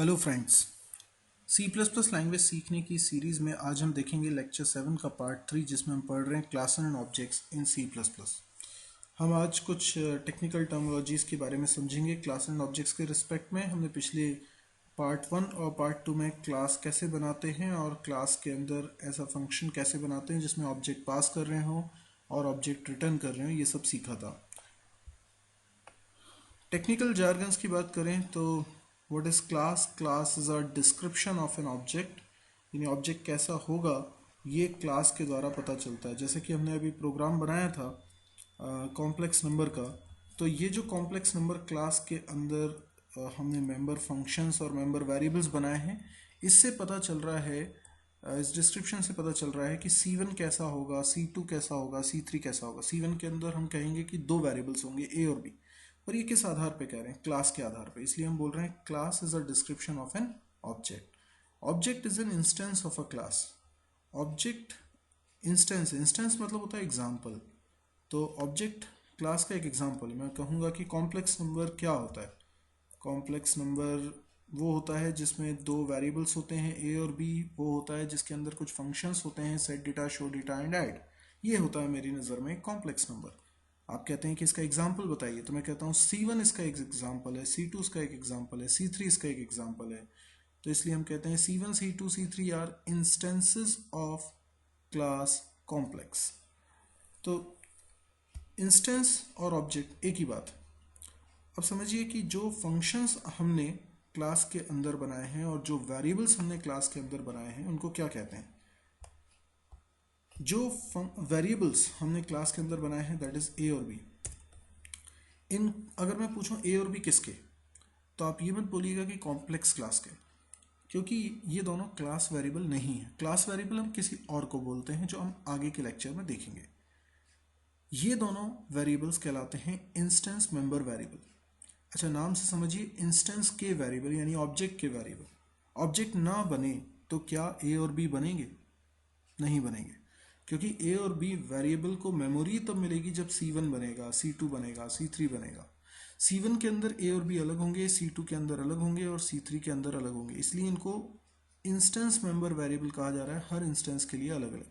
Hello friends. C plus plus language सीखने की series में आज हम देखेंगे लेक्चर 7 का पार्ट 3, जिसमें हम पढ़ रहे हैं class and objects in C plus plus. हम आज कुछ टेक्निकल टर्मिनोलॉजीज़ के बारे में समझेंगे क्लास एंड ऑब्जेक्ट्स के रिस्पेक्ट में। हमने पिछले पार्ट 1 और पार्ट 2 में क्लास कैसे बनाते हैं और क्लास के अंदर ऐसा फंक्शन कैसे बनाते हैं जिसमें ऑब्जेक्ट पास कर रहे हों और ऑब्जेक्ट रिटर्न कर रहे हों, ये सब सीखा था। टेक्निकल जार्गन्स की बात करें तो what is class? Class is a description of an object, यानी ऑब्जेक्ट कैसा होगा ये क्लास के द्वारा पता चलता है। जैसे कि हमने अभी प्रोग्राम बनाया था कॉम्प्लेक्स नंबर का, तो ये जो कॉम्प्लेक्स नंबर क्लास के अंदर हमने मेंबर फंक्शंस और मेंबर वेरिएबल्स बनाए हैं, इससे पता चल रहा है, इस डिस्क्रिप्शन से पता चल रहा है कि C1 कैसा होगा, C2 कैसा होगा, C3 कैसा होगा। C1 के अंदर हम कहेंगे कि दो वेरिएबल्स होंगे A और B, और ये किस आधार पे कह रहे हैं? क्लास के आधार पे। इसलिए हम बोल रहे हैं class is a description of an object. Object is an instance of a class. Object instance, instance मतलब होता है एग्जाम्पल। तो ऑब्जेक्ट क्लास का एक एग्जाम्पल। मैं कहूँगा कि कॉम्प्लेक्स नंबर क्या होता है? कॉम्प्लेक्स नंबर वो होता है जिसमें दो वेरिएबल्स होते हैं ए और बी। वो होता है जिसके अंदर कुछ फंक्शंस होते हैं, set data, show data and add. ये होता है मेरी नज़र में एक कॉम्प्लेक्स नंबर। आप कहते हैं कि इसका एग्जाम्पल बताइए, तो मैं कहता हूँ C1 इसका एक एग्जाम्पल है, C2 इसका एक एग्जाम्पल है, C3 इसका एक एग्जाम्पल है। तो इसलिए हम कहते हैं C1, C2, C3 are instances of class complex. तो इंस्टेंस और ऑब्जेक्ट एक ही बात। अब समझिए कि जो फंक्शंस हमने क्लास के अंदर बनाए हैं और जो वेरिएबल्स हमने क्लास के अंदर बनाए हैं उनको क्या कहते हैं? जो वेरिएबल्स हमने क्लास के अंदर बनाए हैं दैट इज ए और बी। इन अगर मैं पूछूं ए और बी किसके, तो आप ये मत बोलिएगा कि कॉम्प्लेक्स क्लास के, क्योंकि ये दोनों क्लास वेरिएबल नहीं है। क्लास वेरिएबल हम किसी और को बोलते हैं, जो हम आगे के लेक्चर में देखेंगे। ये दोनों वेरिएबल्स कहलाते हैं इंस्टेंस मेंबर वेरिएबल। अच्छा, नाम से समझिए, इंस्टेंस के वेरिएबल यानी ऑब्जेक्ट के वेरिएबल। ऑब्जेक्ट ना बने तो क्या ए और बी बनेंगे? नहीं बनेंगे, क्योंकि ए और बी वेरिएबल को मेमोरी तब मिलेगी जब C1 बनेगा, C2 बनेगा, C3 बनेगा। C1 के अंदर ए और बी अलग होंगे, C2 के अंदर अलग होंगे और C3 के अंदर अलग होंगे। इसलिए इनको इंस्टेंस मेंबर वेरिएबल कहा जा रहा है, हर इंस्टेंस के लिए अलग अलग।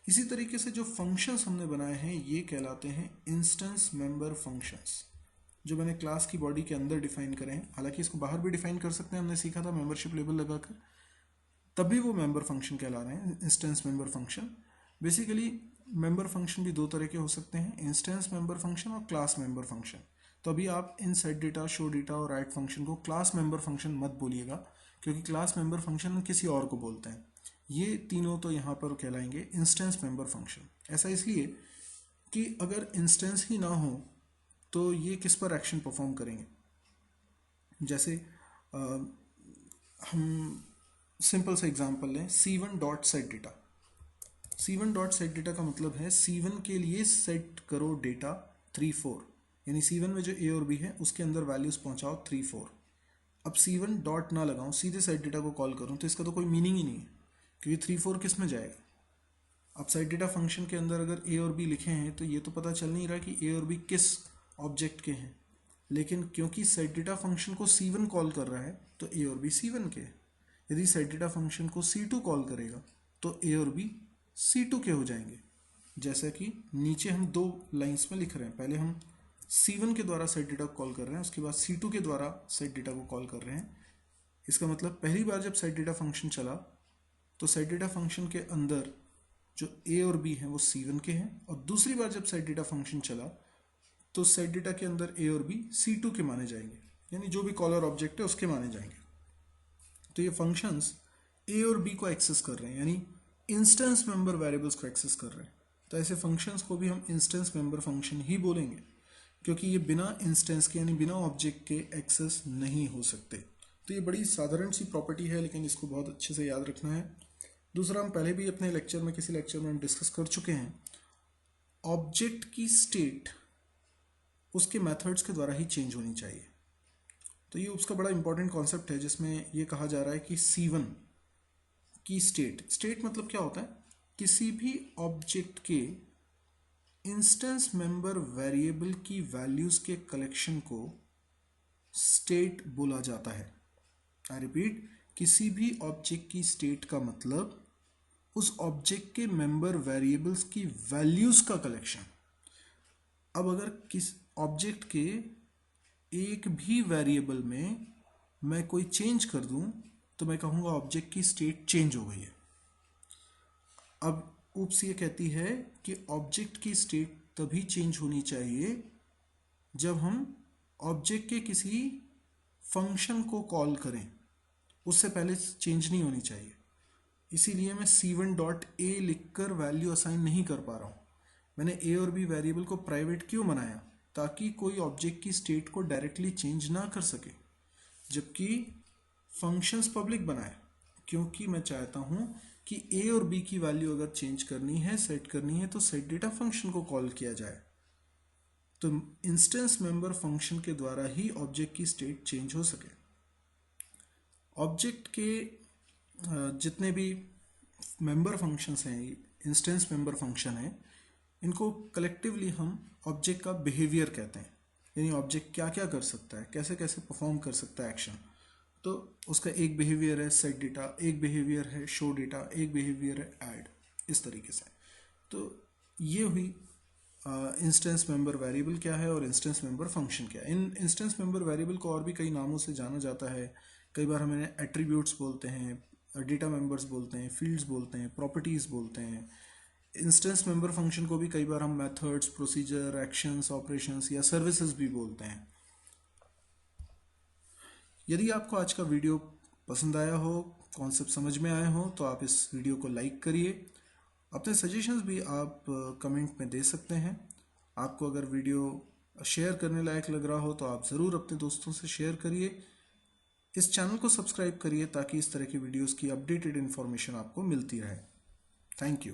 इसी तरीके से जो फंक्शंस हमने बनाए हैं ये कहलाते हैं इंस्टेंस मेंबर फंक्शंस, जो मैंने क्लास की बॉडी के अंदर डिफाइन करे हैं। हालांकि इसको बाहर भी डिफाइन कर सकते हैं, हमने सीखा था मेंबरशिप लेबल लगाकर, तभी वो मेंबर फंक्शन कहला रहे हैं, instance member function. Basically member function भी दो तरह के हो सकते हैं, इंस्टेंस मेंबर फंक्शन और क्लास मेंबर फंक्शन। तो अभी आप इन सेट डेटा, शो डेटा और राइट फंक्शन को क्लास मेंबर फंक्शन मत बोलिएगा, क्योंकि क्लास मेंबर फंक्शन हम किसी और को बोलते हैं। ये तीनों तो यहाँ पर कहलाएंगे इंस्टेंस मेंबर फंक्शन। ऐसा इसलिए कि अगर इंस्टेंस ही ना हो तो ये किस पर एक्शन परफॉर्म करेंगे? जैसे हम सिंपल सा एग्जांपल लें, C1 dot set data. C1 dot set data का मतलब है C1 के लिए सेट करो डेटा 3 4, यानी C1 में जो ए और बी है उसके अंदर वैल्यूज पहुंचाओ 3 4। अब C1 डॉट ना लगाऊं, सीधे सेट डेटा को कॉल करूं, तो इसका तो कोई मीनिंग ही नहीं है, क्योंकि 3 4 किस में जाएगा? अब सेट डेटा फंक्शन के अंदर अगर ए और बी लिखे हैं तो ये तो पता चल नहीं रहा कि ए और बी किस ऑब्जेक्ट के हैं, लेकिन क्योंकि सेट डेटा फंक्शन को C1 कॉल कर रहा है तो ए और बी C1 के हैं। यदि सेट डेटा फंक्शन को C2 कॉल करेगा तो ए और बी C2 के हो जाएंगे। जैसा कि नीचे हम दो लाइंस में लिख रहे हैं, पहले हम C1 के द्वारा सेट डेटा को कॉल कर रहे हैं, उसके बाद C2 के द्वारा सेट डेटा को कॉल कर रहे हैं। इसका मतलब पहली बार जब सेट डेटा फंक्शन चला तो सेट डेटा फंक्शन के अंदर जो ए और बी हैं वो C1 के हैं, और दूसरी बार जब सेट डेटा फंक्शन चला तो सेट डेटा के अंदर ए और बी C2 के माने जाएंगे, यानी जो भी कॉलर ऑब्जेक्ट है उसके माने जाएंगे। तो ये फंक्शंस ए और बी को एक्सेस कर रहे हैं, यानी इंस्टेंस मेंबर वेरिएबल्स को एक्सेस कर रहे हैं। तो ऐसे फंक्शंस को भी हम इंस्टेंस मेंबर फंक्शन ही बोलेंगे, क्योंकि ये बिना इंस्टेंस के यानी बिना ऑब्जेक्ट के एक्सेस नहीं हो सकते। तो ये बड़ी साधारण सी प्रॉपर्टी है, लेकिन इसको बहुत अच्छे से याद रखना है। दूसरा, हम पहले भी अपने लेक्चर में किसी लेक्चर में हम डिस्कस कर चुके हैं, ऑब्जेक्ट की स्टेट उसके मेथड्स के द्वारा ही चेंज होनी चाहिए। तो ये उसका बड़ा इंपॉर्टेंट कॉन्सेप्ट है, जिसमें ये कहा जा रहा है कि C1 की स्टेट मतलब क्या होता है? किसी भी ऑब्जेक्ट के इंस्टेंस मेंबर वेरिएबल की वैल्यूज के कलेक्शन को स्टेट बोला जाता है। आई रिपीट, किसी भी ऑब्जेक्ट की स्टेट का मतलब उस ऑब्जेक्ट के मेंबर वेरिएबल्स की वैल्यूज का कलेक्शन। अब अगर किस ऑब्जेक्ट के एक भी वेरिएबल में मैं कोई चेंज कर दूं तो मैं कहूंगा ऑब्जेक्ट की स्टेट चेंज हो गई है। अब ऊप्स ये कहती है कि ऑब्जेक्ट की स्टेट तभी चेंज होनी चाहिए जब हम ऑब्जेक्ट के किसी फंक्शन को कॉल करें, उससे पहले चेंज नहीं होनी चाहिए। इसीलिए मैं c1 डॉट ए लिखकर वैल्यू असाइन नहीं कर पा रहा हूँ। मैंने a और b वेरिएबल को प्राइवेट क्यों बनाया? ताकि कोई ऑब्जेक्ट की स्टेट को डायरेक्टली चेंज ना कर सके, जबकि फंक्शंस पब्लिक बनाए क्योंकि मैं चाहता हूँ कि a और b की वैल्यू अगर चेंज करनी है, सेट करनी है, तो सेट डेटा फंक्शन को कॉल किया जाए। तो इंस्टेंस मेंबर फंक्शन के द्वारा ही ऑब्जेक्ट की स्टेट चेंज हो सके। ऑब्जेक्ट के जितने भी मेंबर फंक्शंस हैं, इंस्टेंस मेंबर फंक्शन है, इनको कलेक्टिवली हम ऑब्जेक्ट का बिहेवियर कहते हैं। यानी ऑब्जेक्ट क्या क्या कर सकता है, कैसे कैसे परफॉर्म कर सकता है एक्शन। तो उसका एक बिहेवियर है सेट डेटा, एक बिहेवियर है शो डेटा, एक बिहेवियर है ऐड, इस तरीके से। तो ये हुई इंस्टेंस मेंबर वेरिएबल क्या है और इंस्टेंस मेंबर फंक्शन क्या है। इन इंस्टेंस मेंबर वेरिएबल को और भी कई नामों से जाना जाता है। कई बार हमें एट्रीब्यूट्स बोलते हैं, डेटा मेंबर्स बोलते हैं, फील्ड्स बोलते हैं, प्रॉपर्टीज़ बोलते हैं। इंस्टेंस मेंबर फंक्शन को भी कई बार हम मेथड्स, प्रोसीजर, एक्शंस, ऑपरेशंस या सर्विसेज भी बोलते हैं। यदि आपको आज का वीडियो पसंद आया हो, कॉन्सेप्ट समझ में आए हो, तो आप इस वीडियो को लाइक करिए। अपने सजेशंस भी आप कमेंट में दे सकते हैं। आपको अगर वीडियो शेयर करने लायक लग रहा हो तो आप ज़रूर अपने दोस्तों से शेयर करिए। इस चैनल को सब्सक्राइब करिए ताकि इस तरह की वीडियोस की अपडेटेड इन्फॉर्मेशन आपको मिलती रहे। Thank you.